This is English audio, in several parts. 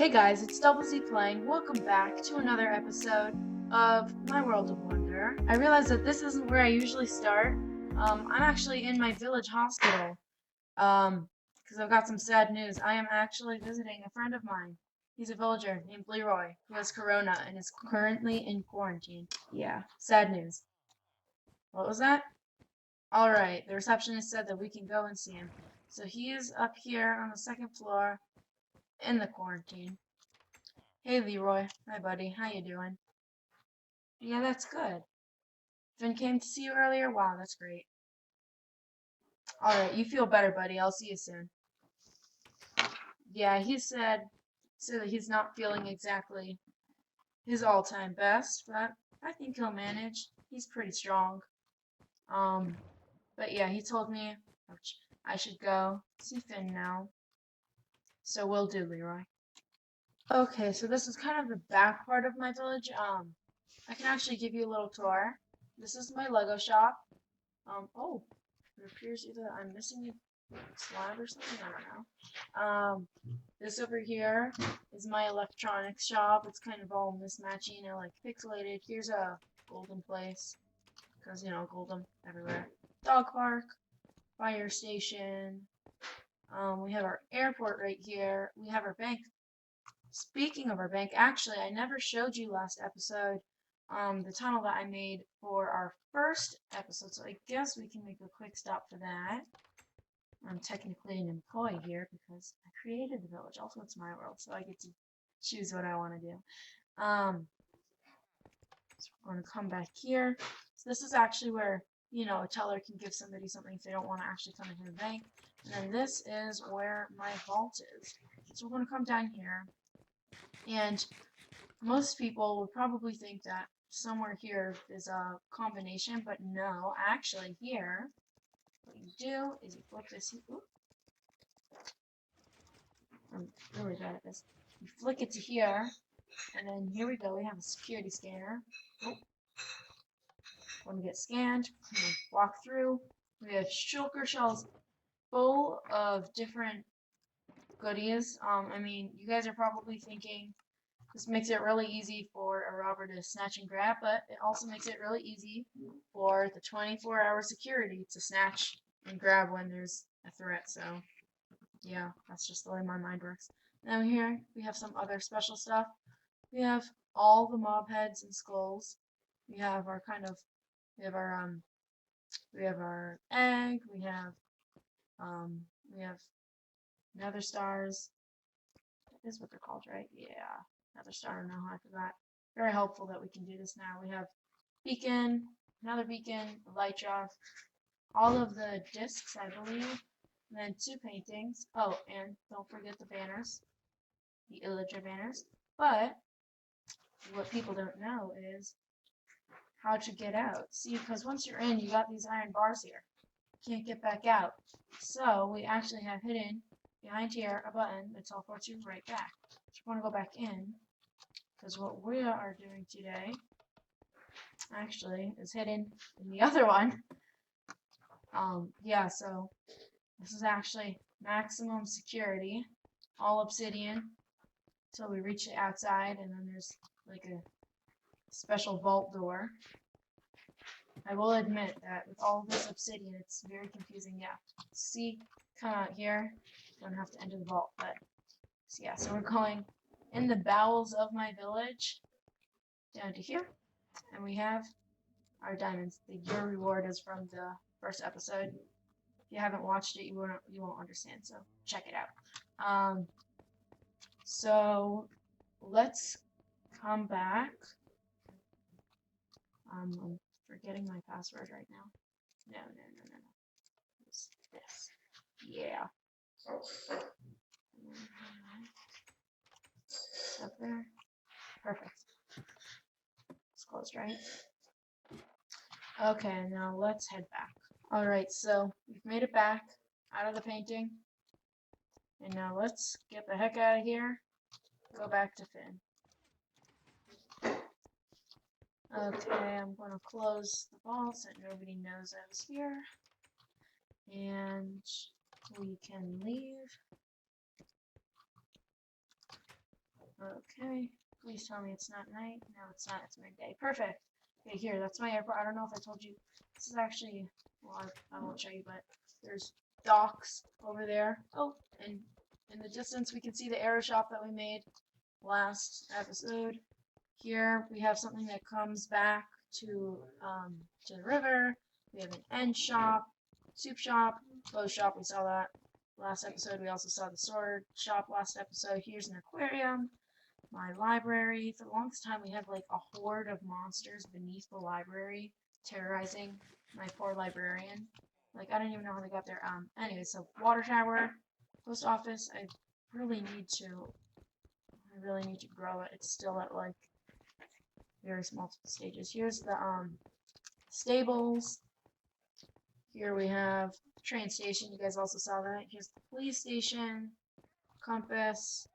Hey guys, it's Double Z playing. Welcome back to another episode of My World of Wonder. I realize that this isn't where I usually start. I'm actually in my village hospital. Because I've got some sad news. I am actually visiting a friend of mine. He's a villager named Leroy who has corona and is currently in quarantine. Yeah, sad news. What was that? Alright, the receptionist said that we can go and see him. So he is up here on the second floor in the quarantine. Hey Leroy. Hi buddy. How you doing? Yeah, that's good. Finn came to see you earlier? Wow, that's great. Alright, you feel better, buddy. I'll see you soon. Yeah, he said that he's not feeling exactly his all-time best, but I think he'll manage. He's pretty strong. But yeah, he told me I should go see Finn now. So will do, Leroy. Okay, so this is kind of the back part of my village. I can actually give you a little tour. This is my Lego shop. Oh, it appears either I'm missing a slab or something, I don't know. This over here is my electronics shop. It's kind of all mismatchy and like pixelated. Here's a golden place, because, you know, golden everywhere. Dog park, fire station. We have our airport right here. We have our bank. Speaking of our bank, actually, I never showed you last episode the tunnel that I made for our first episode, so I guess we can make a quick stop for that. I'm technically an employee here because I created the village. Also, it's my world, so I get to choose what I want to do. So we're going to come back here. So this is actually where, you know, a teller can give somebody something if they don't want to actually come into the bank. And then this is where my vault is. So we're going to come down here. And most people would probably think that somewhere here is a combination, but no, actually here, what you do is you flip this. I'm really bad at this. You flick it to here, and then here we go. We have a security scanner. Oh, when we get scanned, we walk through. We have shulker shells full of different goodies. I mean, you guys are probably thinking this makes it really easy for a robber to snatch and grab, but it also makes it really easy for the 24-hour security to snatch and grab when there's a threat. So, yeah, that's just the way my mind works. Now here we have some other special stuff. We have all the mob heads and skulls. We have our we have our egg. We have nether stars. That is what they're called, right? Yeah. Another star, no, I forgot. Very helpful that we can do this now. We have beacon, another beacon, a light draw, all of the discs, I believe, and then 2 paintings. Oh, and don't forget the banners, the illager banners. But what people don't know is how to get out. See, because once you're in, you got these iron bars here. You can't get back out. So we actually have hidden behind here a button that teleports you right back. So you want to go back in. Because what we are doing today, actually, is hidden in the other one. Yeah, so this is actually maximum security, all obsidian, until we reach the outside, and then there's like a special vault door. I will admit that with all this obsidian, it's very confusing. Yeah, see, come out here, don't have to enter the vault, but so yeah, so we're going in the bowels of my village down to here, and we have our diamonds. Your reward is from the first episode. If you haven't watched it, you won't understand. So check it out. So let's come back. I'm forgetting my password right now. No. It's this. Yeah. Up there. Perfect. It's closed, right? Okay, now let's head back. Alright, so we've made it back out of the painting. And now let's get the heck out of here. Go back to Finn. Okay, I'm going to close the vault so nobody knows I was here. And we can leave. Okay. Please tell me it's not night. No, it's not. It's midday. Perfect. Okay, here. That's my airport. I don't know if I told you. This is actually, well, I won't show you, but there's docks over there. Oh, and in the distance we can see the aero shop that we made last episode. Here we have something that comes back to the river. We have an end shop, soup shop, clothes shop. We saw that last episode. We also saw the sword shop last episode. Here's an aquarium. My library. For the longest time, we had like a horde of monsters beneath the library, terrorizing my poor librarian. Like I don't even know how they got there. Anyway, so water tower, post office. I really need to grow it. It's still at like various multiple stages. Here's the stables. Here we have the train station. You guys also saw that. Here's the police station, compass,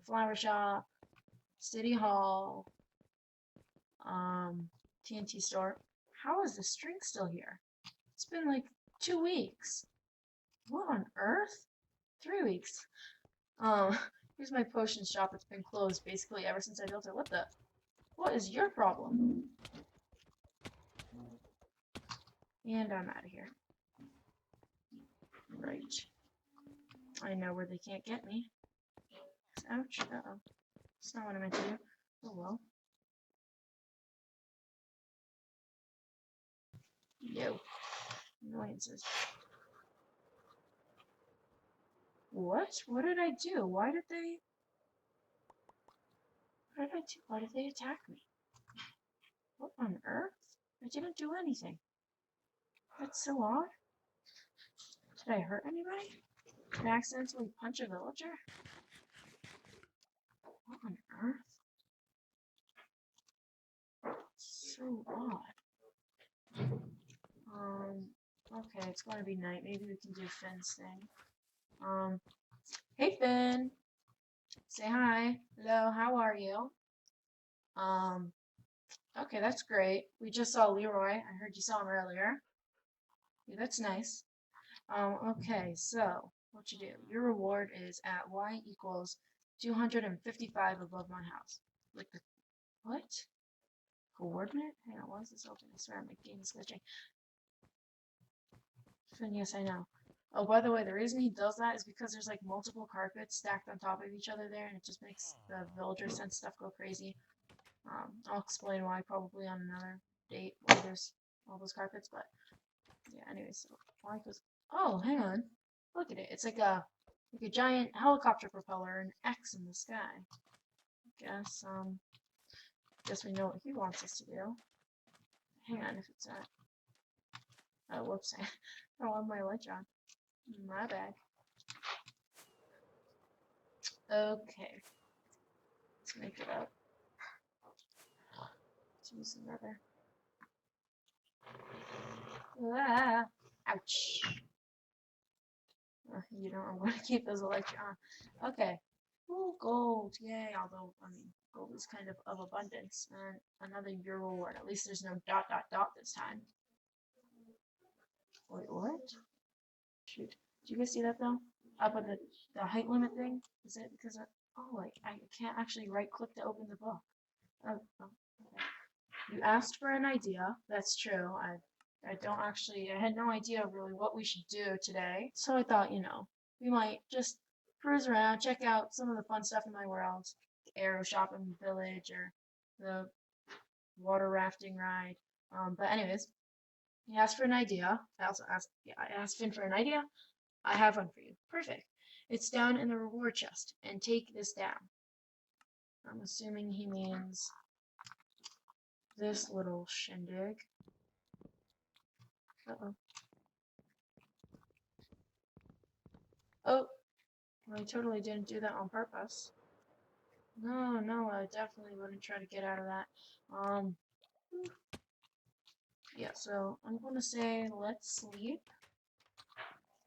flower shop, city hall, TNT store. How is the string still here? It's been like 2 weeks. What on earth? 3 weeks. Here's my potion shop. It's been closed basically ever since I built it. What is your problem? And I'm out of here. Right. I know where they can't get me. Ouch. Uh-oh. That's not what I meant to do. Oh well. No. Annoyances. What? What did I do? Why did they... What did I do? Why did they attack me? What on earth? I didn't do anything. That's so odd. Did I hurt anybody? Did I accidentally punch a villager? What on earth? So odd. Okay, it's gonna be night. Maybe we can do Finn's thing. Hey Finn! Say hi. Hello, how are you? Okay, that's great. We just saw Leroy. I heard you saw him earlier. Yeah, that's nice. Okay, so what you do? Your reward is at y equals 255 above my house. Like the what? Coordinate? Hang on, why is this open? I swear my game is glitching. Yes, I know. Oh, by the way, the reason he does that is because there's like multiple carpets stacked on top of each other there, and it just makes the villagers and stuff go crazy. I'll explain why probably on another date where there's all those carpets, but yeah, anyways, so why goes, oh, hang on. Look at it. It's like a giant helicopter propeller and X in the sky. Guess we know what he wants us to do. Hang on, if it's not. Oh, whoops. I don't have my light on. My bad. Okay. Let's make it up. Let's use another. Ah, ouch. You don't want to keep those electric on. Okay. Ooh, gold. Yay. Although, I mean, gold is kind of abundance. And another year reward. At least there's no ... this time. Wait, what? Shoot. Did you guys see that though? Up at the height limit thing? Is it because of, oh, like I can't actually right click to open the book. Oh, okay. You asked for an idea. That's true. I had no idea really what we should do today. So I thought, we might just cruise around, check out some of the fun stuff in my world. The arrow shop in the village or the water rafting ride. But anyways, he asked for an idea. I asked Finn for an idea. I have one for you. Perfect. It's down in the reward chest. And take this down. I'm assuming he means this little shindig. Uh-oh. Oh, well, I totally didn't do that on purpose. No, I definitely wouldn't try to get out of that. Yeah, so I'm gonna say let's sleep.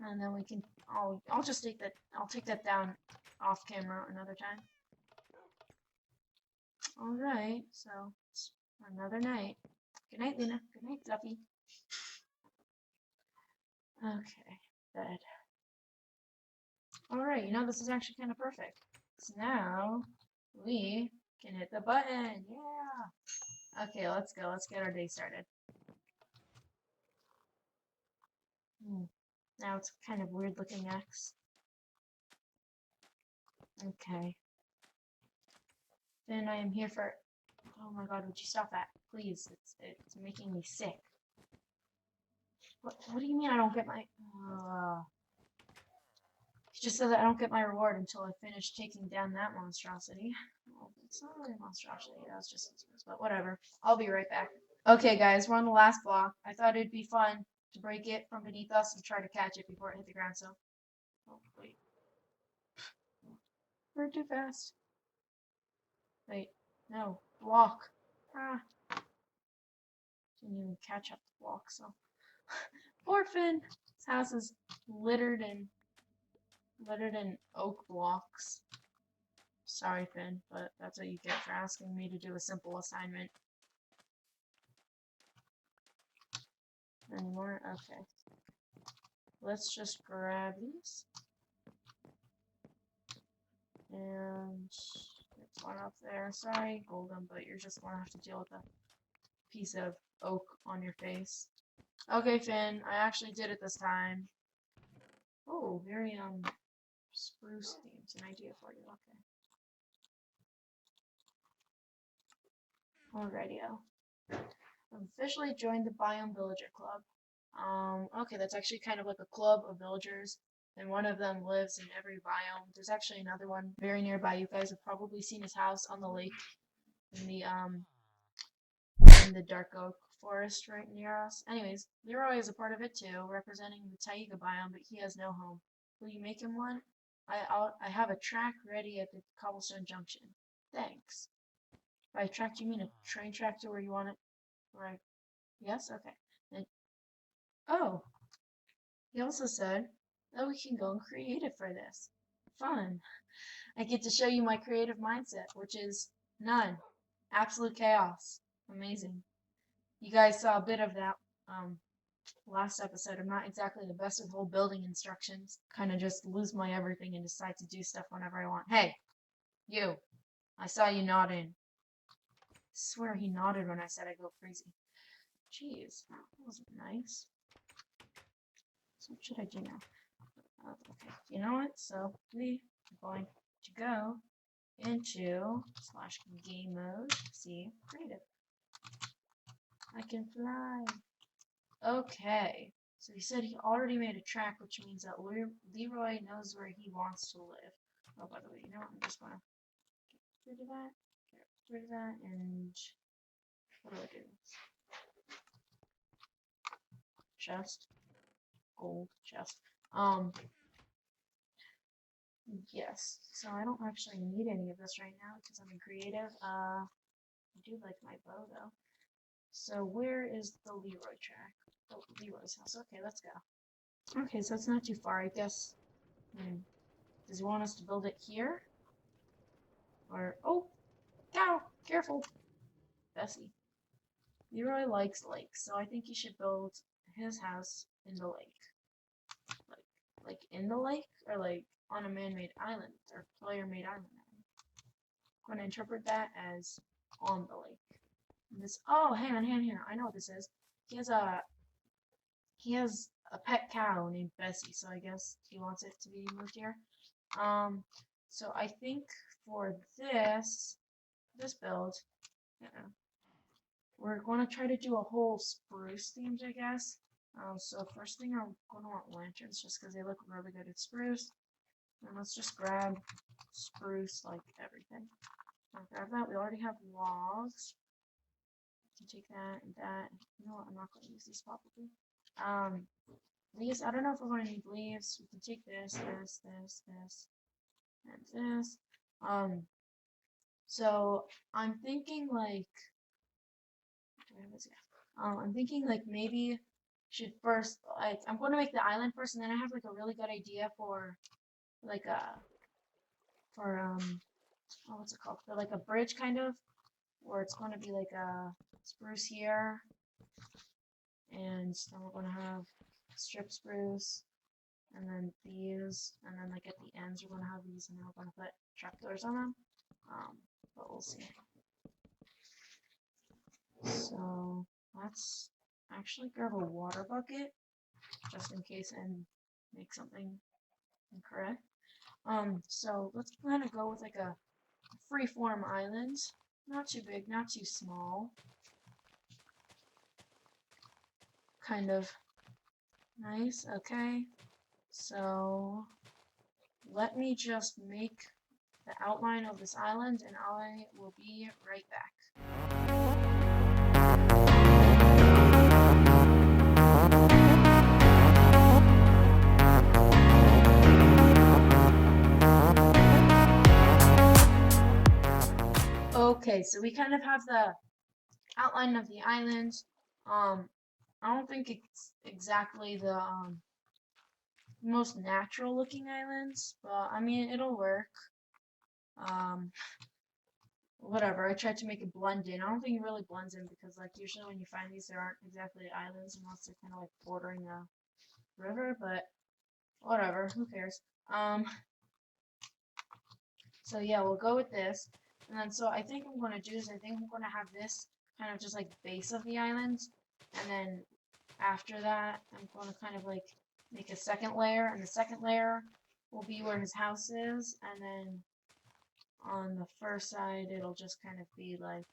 And then we can, I'll just I'll take that down off camera another time. Alright, so it's another night. Good night, Luna. Good night, Duffy. Okay, bed. Alright, this is actually kind of perfect. So now, we can hit the button. Yeah. Okay, let's go. Let's get our day started. Now it's kind of weird looking X. Okay. Then I am here for. Oh my God! Would you stop that, please? It's making me sick. What do you mean I don't get my? He just said that I don't get my reward until I finish taking down that monstrosity. Well, it's not really a monstrosity. That was just but whatever. I'll be right back. Okay, guys, we're on the last block. I thought it'd be fun to break it from beneath us and try to catch it before it hit the ground. So, oh wait, we're too fast. Wait, no, block. Ah, didn't even catch up the block. So, poor Finn. His house is littered in oak blocks. Sorry, Finn, but that's what you get for asking me to do a simple assignment. Any more? Okay. Let's just grab these. And there's one up there. Sorry, Golden, but you're just gonna have to deal with a piece of oak on your face. Okay, Finn, I actually did it this time. Oh, very spruce themes. An idea for you. Okay. Alrighty-o. I've officially joined the Biome Villager Club. Okay, that's actually kind of like a club of villagers, and one of them lives in every biome. There's actually another one very nearby. You guys have probably seen his house on the lake in the dark oak forest right near us. Anyways, Leroy is a part of it too, representing the Taiga biome, but he has no home. Will you make him one? I have a track ready at the cobblestone junction. Thanks. By track, do you mean a train track to where you want it? Right. Yes? Okay. And, oh, he also said that we can go creative for this. Fun. I get to show you my creative mindset, which is none. Absolute chaos. Amazing. You guys saw a bit of that last episode. I'm not exactly the best with whole building instructions. Kind of just lose my everything and decide to do stuff whenever I want. Hey, you. I saw you nodding. I swear he nodded when I said I go crazy. Jeez, that wasn't nice. So what should I do now? Okay, you know what? So we are going to go into /game mode. See, creative. I can fly. Okay. So he said he already made a track, which means that Leroy knows where he wants to live. Oh, by the way, you know what? I'm just gonna get rid of that. Get rid of that, and what do I do? Chest. Gold chest. Yes. So I don't actually need any of this right now because I'm in creative. I do like my bow though. So where is the Leroy track? Oh, Leroy's house. Okay, let's go. Okay, so it's not too far, I guess. Does he want us to build it here? Or, oh, cow, careful. Bessie. Leroy likes lakes, so I think he should build his house in the lake. Like in the lake? Or like on a man-made island? Or player-made island? I'm going to interpret that as on the lake. This, oh, hang on. I know what this is. He has a pet cow named Bessie, so I guess he wants it to be moved here. So I think for this build, we're going to try to do a whole spruce themed, I guess. So first thing I'm going to want lanterns just because they look really good at spruce. And let's just grab spruce like everything. I'll grab that. We already have logs. We can take that and that. You know what? I'm not going to use these probably. Leaves. I don't know if we're going to need leaves. We can take this, and this. So I'm thinking like. I'm thinking like maybe should first like I'm going to make the island first, and then I have like a really good idea for like oh, what's it called? For like a bridge kind of, where it's going to be like a spruce here, and then we're going to have strip spruce, and then these, and then like at the ends we're going to have these, and then we're going to put trapdoors on them. But we'll see. So let's actually grab a water bucket just in case and make something incorrect. So let's kind of go with like a freeform island. Not too big, not too small. Kind of nice, okay. So let me just make the outline of this island and I will be right back. Okay, so we kind of have the outline of the island. I don't think it's exactly the most natural looking islands, but I mean it'll work. Whatever. I tried to make it blend in. I don't think it really blends in because like usually when you find these, there aren't exactly islands unless they're kind of like bordering a river. But whatever. Who cares? So yeah, we'll go with this. And then so I think what I'm gonna do is I think I'm gonna have this kind of just like base of the island, and then after that I'm gonna kind of like make a second layer, and the second layer will be where his house is, and then on the first side it'll just kind of be like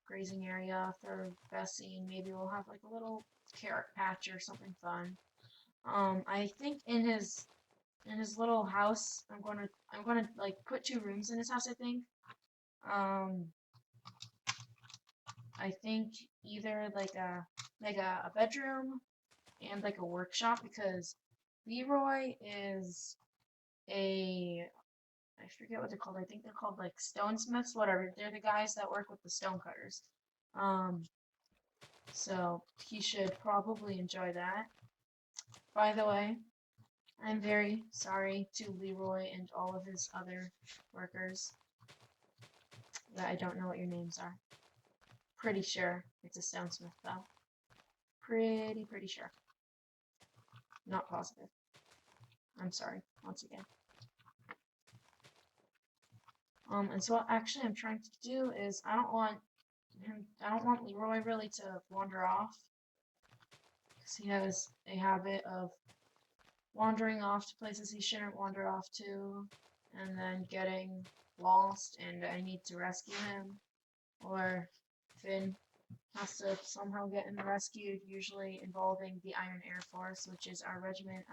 grazing area for Bessie, and maybe we'll have like a little carrot patch or something fun. I think in his little house, I'm gonna like put 2 rooms in his house. I think either like a bedroom and like a workshop, because Leroy is a, I forget what they're called. I think they're called like stonesmiths, whatever. They're the guys that work with the stone cutters. So he should probably enjoy that. By the way, I'm very sorry to Leroy and all of his other workers that I don't know what your names are. Pretty sure it's a stonesmith though. Pretty sure. Not positive. I'm sorry, once again. And so what actually I'm trying to do is I don't want Leroy really to wander off, because he has a habit of wandering off to places he shouldn't wander off to, and then getting lost, and I need to rescue him, or Finn has to somehow get him rescued, usually involving the Iron Air Force, which is our regiment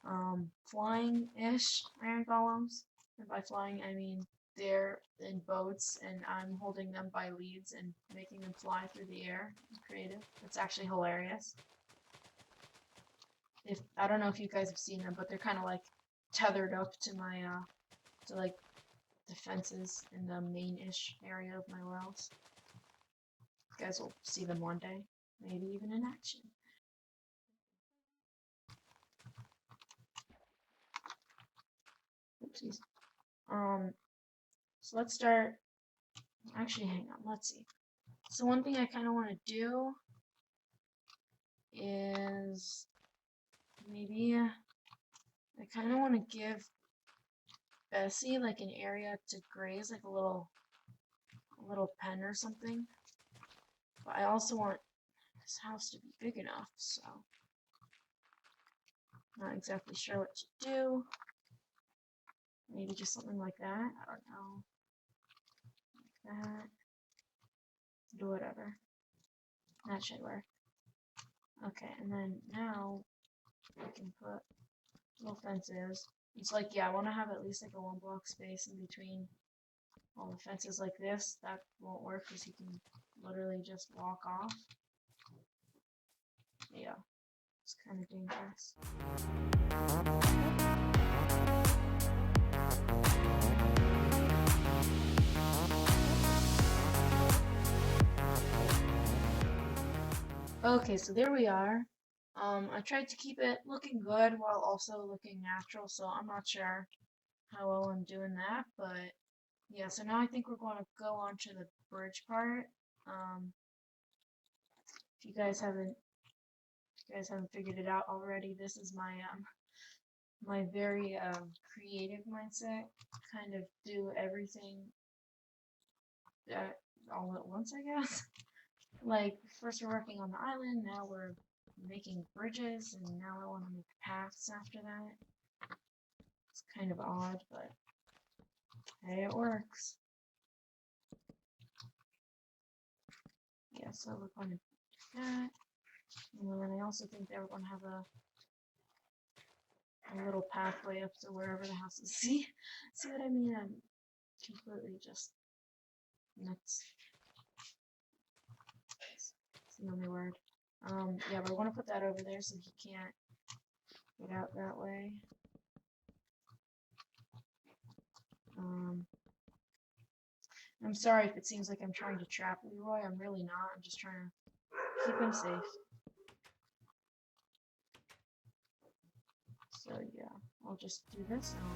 of flying-ish iron golems. And by flying, I mean they're in boats, and I'm holding them by leads and making them fly through the air. Creative. It's actually hilarious. I don't know if you guys have seen them, but they're kind of like tethered up to my to like the fences in the main-ish area of my worlds. You guys will see them one day, maybe even in action. Oopsies. So let's start. Actually, hang on. Let's see. So one thing I kind of want to do is maybe I kind of want to give Bessie like an area to graze, like a little pen or something. But I also want this house to be big enough, so not exactly sure what to do. Maybe just something like that. I don't know. Like that. Do whatever. That should work. Okay, and then now I can put little fences. It's like, yeah, I want to have at least like a 1 block space in between all the fences like this. That won't work because he can literally just walk off. Yeah, it's kind of dangerous. Okay, so there we are. I tried to keep it looking good while also looking natural, so I'm not sure how well I'm doing that, but yeah, so now I think we're going to go on to the bridge part. If you guys haven't figured it out already, this is my my very creative mindset kind of do everything all at once, I guess. Like, first we're working on the island, now we're making bridges, and now I want to make paths after that. It's kind of odd, but hey, it works. Yeah, so we're going to do that. And then I also think that we're going to have a little pathway up to wherever the house is. See what I mean? I'm completely just nuts. It's the only word. Yeah, we're going to put that over there so he can't get out that way. I'm sorry if it seems like I'm trying to trap Leroy. I'm really not. I'm just trying to keep him safe. So yeah, I'll just do this now.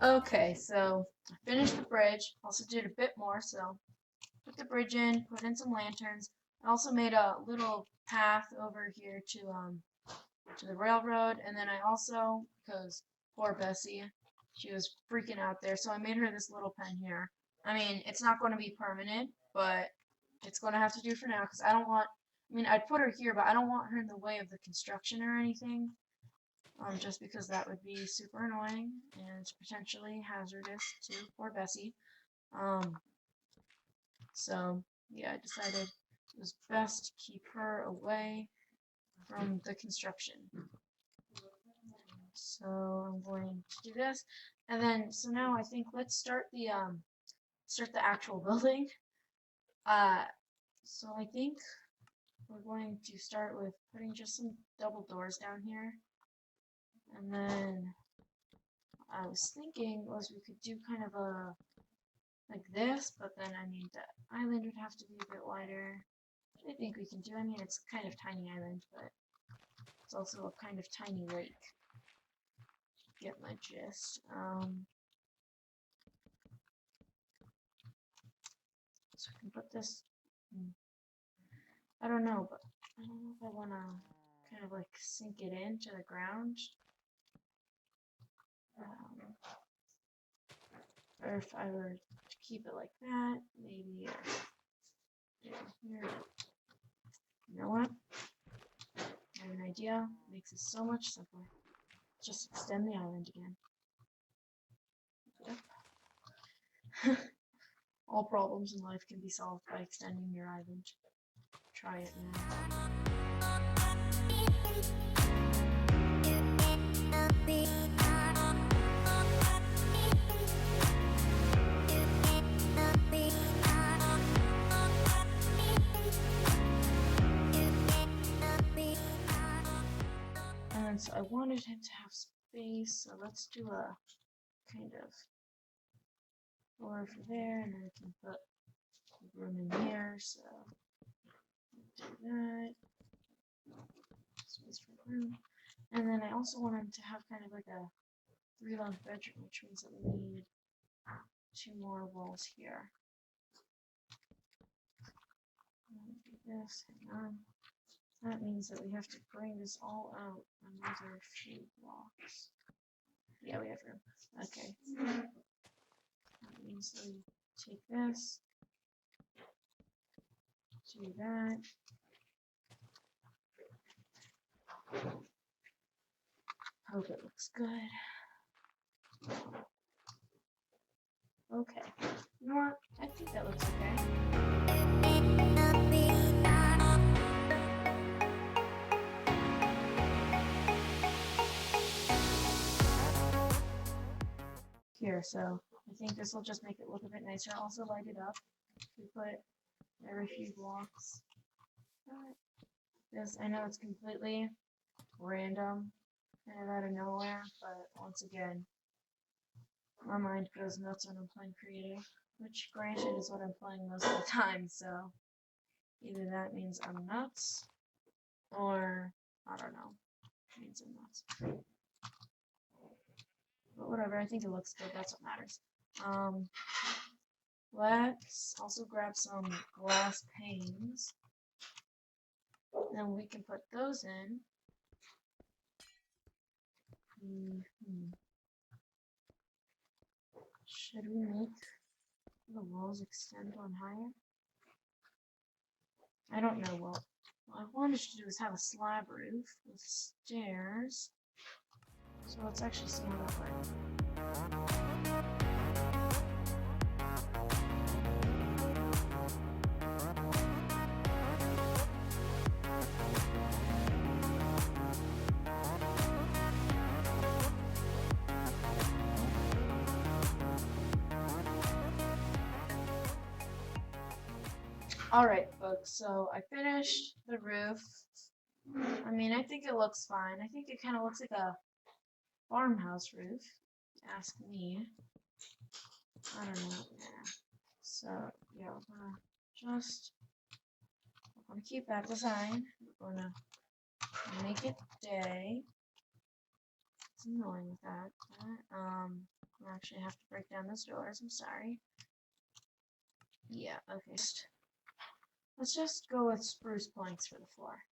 Okay, so I finished the bridge. Also did a bit more, so put the bridge in, put in some lanterns. I also made a little path over here to the railroad, and then I also, because poor Bessie, she was freaking out there, so I made her this little pen here. I mean, it's not going to be permanent, but it's going to have to do for now, because I don't want, I mean, I'd put her here, but I don't want her in the way of the construction or anything. Just because that would be super annoying and potentially hazardous to poor Bessie. So yeah, I decided it was best to keep her away from the construction. So I'm going to do this, and then so now I think let's start the actual building. So I think we're going to start with putting just some double doors down here. And then I was thinking was we could do kind of a like this, but then I mean the island would have to be a bit wider. I think we can do. I mean it's kind of tiny island, but it's also a kind of tiny lake. Get my gist. So I can put this. I don't know, but I don't know if I want to kind of like sink it into the ground. Or if I were to keep it like that, maybe here. You know what? I have an idea. It makes it so much simpler. Just extend the island again. Yep. All problems in life can be solved by extending your island. Try it now. And so I wanted him to have space, so let's do a kind of floor for there, and then we can put room in here, so do that. Space for room. And then I also wanted to have kind of like a 3-lung bedroom, which means that we need 2 more walls here. Do this, hang on. That means that we have to bring this all out another few blocks. Yeah, we have room. Okay. That means that we take this, do that. Hope it looks good. Okay. You know what? I think that looks okay. Here, so I think this will just make it look a bit nicer. Also light it up. We put every few blocks. This, I know it's completely random, kind of out of nowhere, but once again, my mind goes nuts when I'm playing creative, which granted is what I'm playing most of the time, so either that means I'm nuts, or I don't know. Means I'm nuts. But whatever, I think it looks good. That's what matters. Let's also grab some glass panes. Then we can put those in. Should we make the walls extend on higher? I don't know what I wanted to do is have a slab roof with stairs. So let's actually see how that works. Alright, folks, so I finished the roof. I mean, I think it looks fine. I think it kind of looks like a farmhouse roof, ask me. I don't know. Yeah. So, yeah, we're gonna keep that design. We're gonna make it day. It's annoying with that. I actually have to break down those doors. I'm sorry. Yeah, okay. Let's just go with spruce planks for the floor.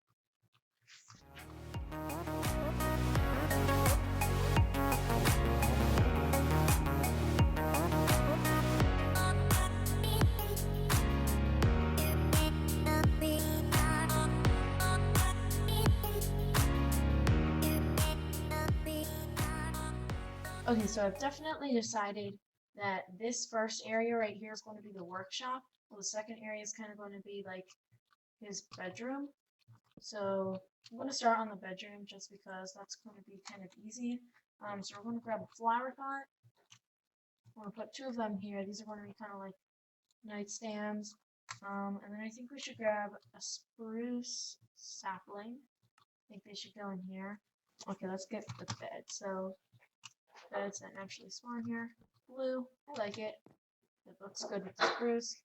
Okay, so I've definitely decided that this first area right here is going to be the workshop. Well, the second area is kind of going to be like his bedroom. So I'm going to start on the bedroom just because that's going to be kind of easy. So we're going to grab a flower pot. We're going to put 2 of them here. These are going to be kind of like nightstands. And then I think we should grab a spruce sapling. I think they should go in here. Okay, let's get the bed. So beds that naturally spawn here. Blue, I like it. It looks good with the spruce.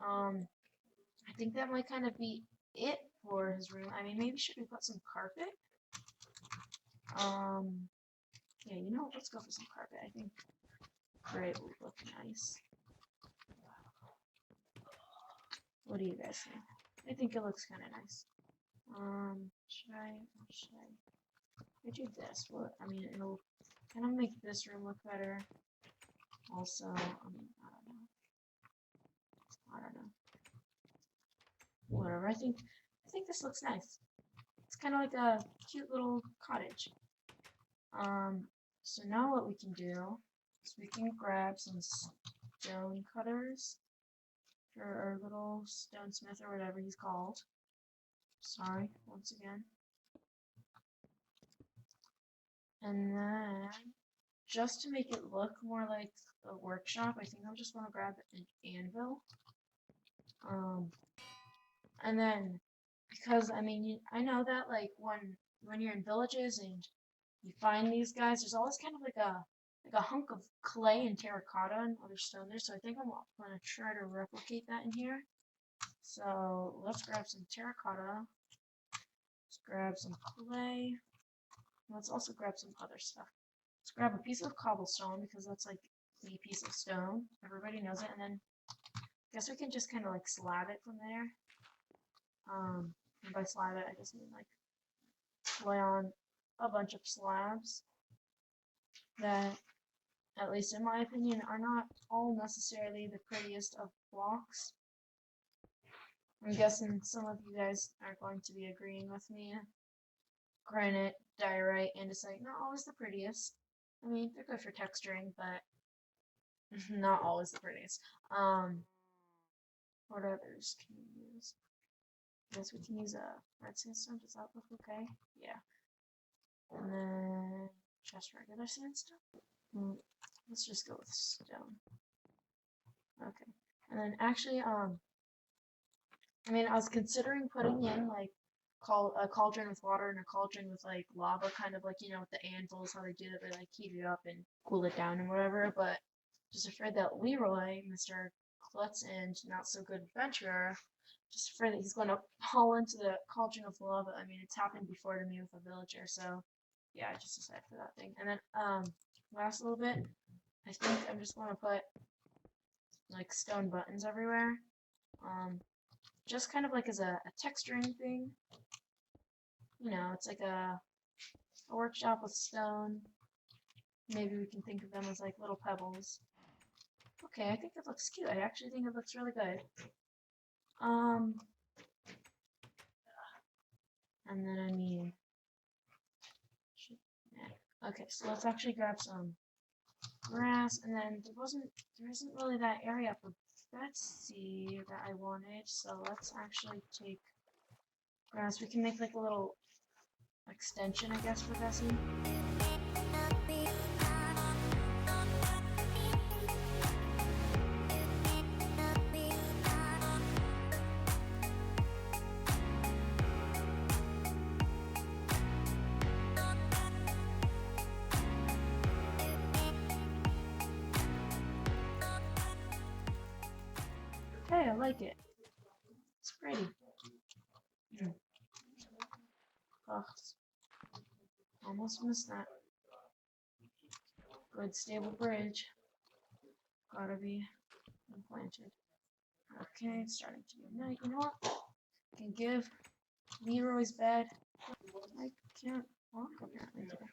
I think that might kind of be it for his room. I mean, maybe should we put some carpet? Yeah, you know, let's go for some carpet. I think gray would look nice. What do you guys think? I think it looks kind of nice. Should I do this? Well, I mean, it'll kind of make this room look better. Also, I mean, I don't know. Whatever. I think this looks nice. It's kind of like a cute little cottage. So now what we can do is we can grab some stone cutters for our little stonesmith or whatever he's called. Sorry, once again. And then, just to make it look more like a workshop, I think I'm just going to grab an anvil. And then, because, I mean, I know that, like, when you're in villages and you find these guys, there's always kind of like a hunk of clay and terracotta and other stone there, so I think I'm going to try to replicate that in here. So, let's grab some terracotta. Let's grab some clay. Let's also grab some other stuff. Let's grab a piece of cobblestone, because that's like the piece of stone. Everybody knows it, and then I guess we can just kind of like slab it from there. And by slab it, I just mean like lay on a bunch of slabs that, at least in my opinion, are not all necessarily the prettiest of blocks. I'm guessing some of you guys are going to be agreeing with me. Granite, diorite, andesite, not always the prettiest. I mean, they're good for texturing, but not always the prettiest. What others can we use? I guess we can use a red sandstone. Does that look okay? Yeah. And then just regular sandstone. Let's just go with stone. Okay. And then actually, I mean, I was considering putting in like a cauldron with water and a cauldron with like lava, kind of like, you know, with the anvils, how they do it, they like heat it up and cool it down and whatever. But just afraid that Leroy, Mr. Klutz and not so good adventurer, just afraid that he's going to fall into the cauldron of lava. I mean, it's happened before to me with a villager, so yeah, just decide for that thing. And then last little bit, I think I'm just going to put like stone buttons everywhere. Just kind of like as a texturing thing. You know, it's like a workshop with stone. Maybe we can think of them as like little pebbles. Okay, I think it looks cute. I actually think it looks really good. And then I mean, okay, so let's actually grab some grass, and then there isn't really that area for Betsy that I wanted, so let's actually take grass. We can make like a little extension, I guess, for Bessie. Hey, I like it. It's pretty. Oh, almost missed that. Good stable bridge. Gotta be implanted. Okay, it's starting to be night. You know what? I can give Leroy's bed. I can't walk apparently today.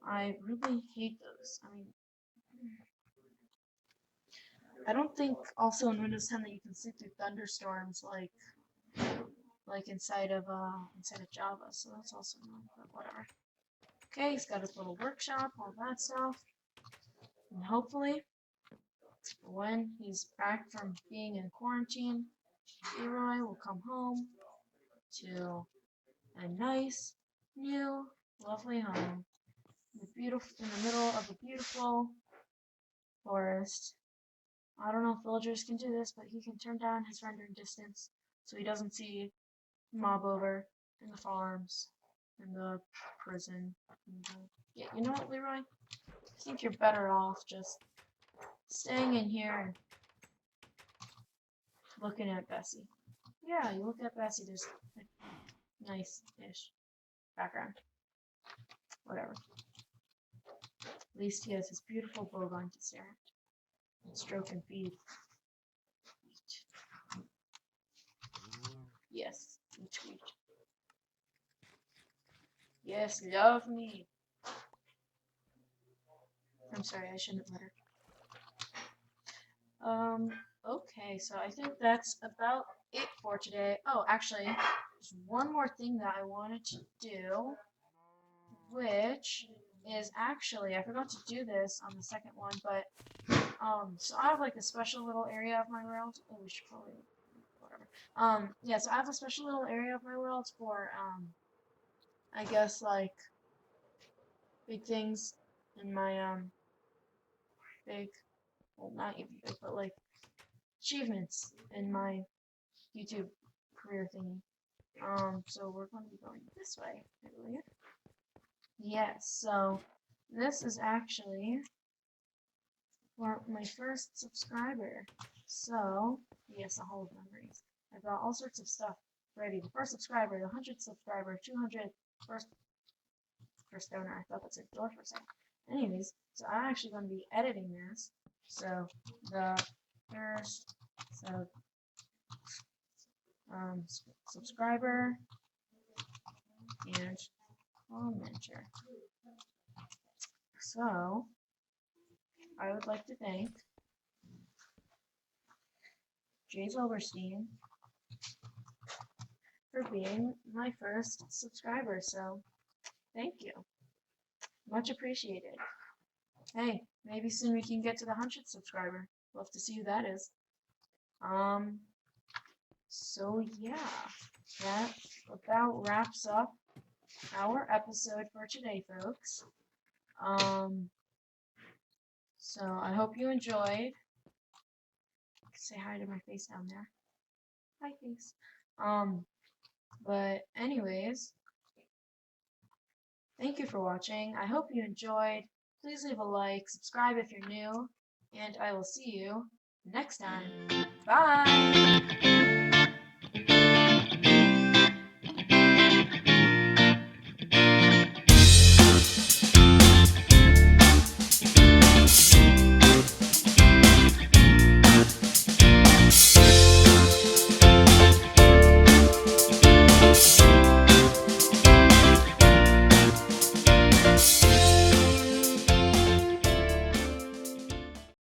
I really hate those. I mean, I don't think also in Windows 10 that you can sleep through thunderstorms like inside of Java, so that's also annoying, but whatever. Okay, he's got his little workshop, all that stuff. And hopefully when he's back from being in quarantine, Leroy will come home to a nice, new, lovely home in the middle of a beautiful forest. I don't know if villagers can do this, but he can turn down his rendering distance so he doesn't see mob over in the farms, in the prison. Yeah, you know what, Leroy? I think you're better off just staying in here and looking at Bessie. Yeah, you look at Bessie, there's a nice-ish background. Whatever. At least he has his beautiful bovine to stare at. Stroke and feed. Yes, eat, eat. Yes, love me. I'm sorry, I shouldn't let her. Okay, so I think that's about it for today. Oh, actually, there's one more thing that I wanted to do, which is actually, I forgot to do this on the second one, but, so I have like a special little area of my world. Oh, we should probably, whatever. Yeah, so I have a special little area of my world for, I guess, like, big things in my, big, well, not even big, but like, achievements in my YouTube career thingy. So we're going to be going this way, I believe. Yes, so this is actually for my first subscriber. So, yes, a whole of memories. I've got all sorts of stuff ready. The first subscriber, the 100th subscriber, 200, first donor. I thought that said door for a second. Anyways, so I'm actually going to be editing this. So, the first subscriber and commenter. So, I would like to thank Jay Zilberstein for being my first subscriber. So, thank you. Much appreciated. Hey, maybe soon we can get to the 100th subscriber. Love to see who that is. So yeah, that about wraps up our episode for today, folks. So I hope you enjoyed. Say hi to my face down there. Hi, face. But anyways, thank you for watching. I hope you enjoyed. Please leave a like, subscribe if you're new, and I will see you next time. Bye!